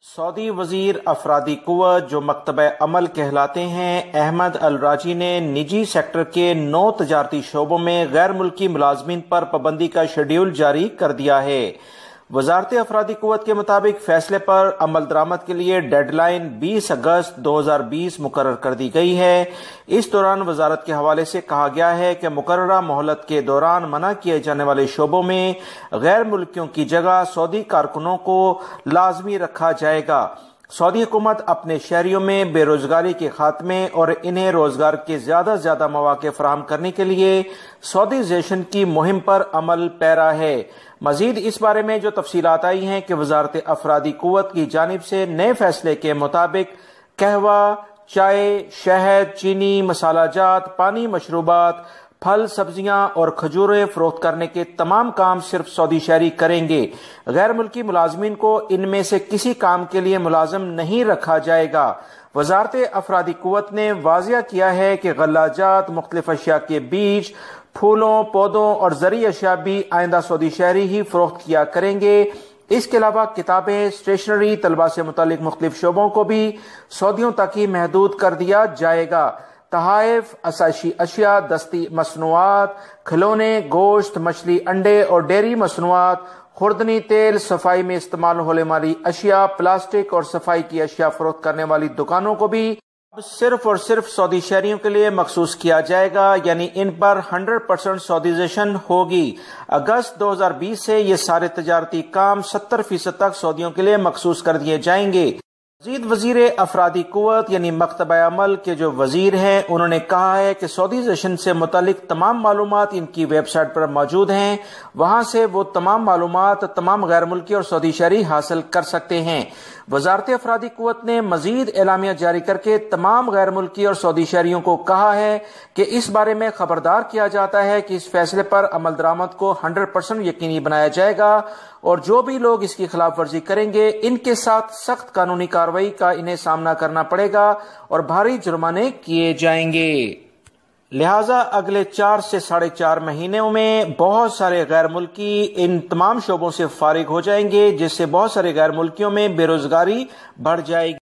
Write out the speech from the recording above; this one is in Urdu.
سعودی وزیر افرادی قوت جو مکتبہ عمل کہلاتے ہیں احمد الراجی نے نجی سیکٹر کے 9 تجارتی شعبوں میں غیر ملکی ملازمین پر پابندی کا شیڈول جاری کر دیا ہے۔ وزارت افرادی قوت کے مطابق فیصلے پر عمل درآمد کے لیے ڈیڈ لائن 20 اگست 2020 مقرر کر دی گئی ہے۔ اس دوران وزارت کے حوالے سے کہا گیا ہے کہ مقررہ مہلت کے دوران منع کیے جانے والے شعبوں میں غیر ملکیوں کی جگہ سعودی کارکنوں کو لازمی رکھا جائے گا۔ سعودی حکومت اپنے شہریوں میں بے روزگاری کے خاتمے اور انہیں روزگار کے زیادہ سے زیادہ مواقع فراہم کرنے کے لیے سعودیزیشن کی مہم پر عمل پیرا ہے۔ مزید اس بارے میں جو تفصیلات آئی ہیں کہ وزارت افرادی قوت کی جانب سے نئے فیصلے کے مطابق قہوہ، چائے، شہد، چینی، مسالہ جات، پانی، مشروبات، پھل، سبزیاں اور کھجوریں فروخت کرنے کے تمام کام صرف سعودی شہری کریں گے۔ غیر ملکی ملازمین کو ان میں سے کسی کام کے لیے ملازم نہیں رکھا جائے گا۔ وزارت افرادی قوت نے واضح کیا ہے کہ غلہ جات، مختلف اشیاء کے بیج، پھولوں، پودوں اور زرعی اشیاء بھی آئندہ سعودی شہری ہی فروخت کیا کریں گے۔ اس کے علاوہ کتابیں، اسٹیشنری، طلبہ سے متعلق مختلف شعبوں کو بھی سعودیوں تک ہی محدود کر دیا جائے گا۔ تحائف، عصائشی اشیاء، دستی مصنوعات، کھلونے، گوشت، مچھلی، انڈے اور ڈیری مصنوعات، خوردنی تیل، صفائی میں استعمال ہونے والی اشیاء، پلاسٹک اور صفائی کی اشیاء فروخت کرنے والی دکانوں کو بھی صرف اور صرف سعودی شہریوں کے لیے مخصوص کیا جائے گا، یعنی ان پر 100% سعودیزیشن ہوگی۔ اگست 2020 سے یہ سارے تجارتی کام 70% تک سعودیوں کے لیے مخصوص کر دیے جائیں گے۔ مزید وزیر افرادی قوت یعنی مکتبہ عمل کے جو وزیر ہیں انہوں نے کہا ہے کہ سعودیزیشن سے متعلق تمام معلومات ان کی ویب سائٹ پر موجود ہیں، وہاں سے وہ تمام معلومات تمام غیر ملکی اور سعودی شہری حاصل کر سکتے ہیں۔ وزارت افرادی قوت نے مزید اعلامیہ جاری کر کے تمام غیر ملکی اور سعودی شہریوں کو کہا ہے کہ اس بارے میں خبردار کیا جاتا ہے کہ اس فیصلے پر عمل درآمد کو 100% یقینی بنایا جائے گا اور جو بھی لوگ اس کی خلاف ورزی کریں گے ان کے ساتھ سخت قانونی کارروائی کا انہیں سامنا کرنا پڑے گا اور بھاری جرمانے کیے جائیں گے۔ لہٰذا اگلے 4 سے 4.5 مہینوں میں بہت سارے غیر ملکی ان تمام شعبوں سے فارغ ہو جائیں گے، جس سے بہت سارے غیر ملکیوں میں بے روزگاری بڑھ جائے گی۔